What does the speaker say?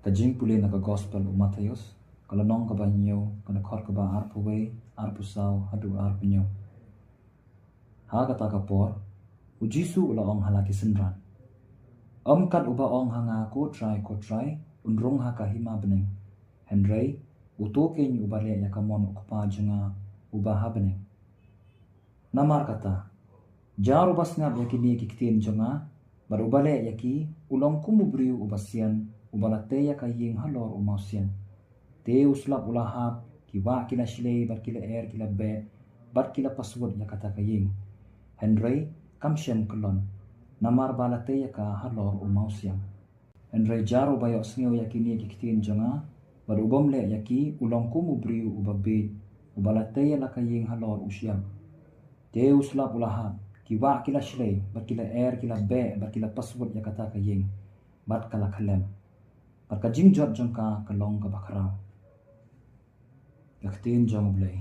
Kajing pulih na ka gospel Matthews, kalanong ka ba inyo, kanakor ka ba arpuwe, arpusaw, hadu arpunyo. Ha kata kapor, ujisu ula ong halaki senran. Kat uba ong hanga ko try, unrong haka hima beneng. Henry, utoken uba le yakamon ukpa jenga uba ha beneng. Namar kata, jar ubas ngap yakini kikitin jenga, bar uba le yaki, ulong kumubriu ubasian, ubalate ya kaying halor umausian. Te uslap ulahap, kiwa kila shilei, bar kila kila be, bar kila password ya kata kaying. Henry, kamshem kelon. Namar balate ya ka halor umausian. Henry jaro bayok sngeu yakini kikitin jonga, bar ubom le yaki, ulong kumubriu ubabit, ubalate ya la kaying halor usiam. Te uslap ulahap, kiwa kila shilei, bar kila kila be, bar kila password ya kata kaying. Bat kala kalem. Parka jing jot jongka kalong ka bakarau. Yaktin jong blay.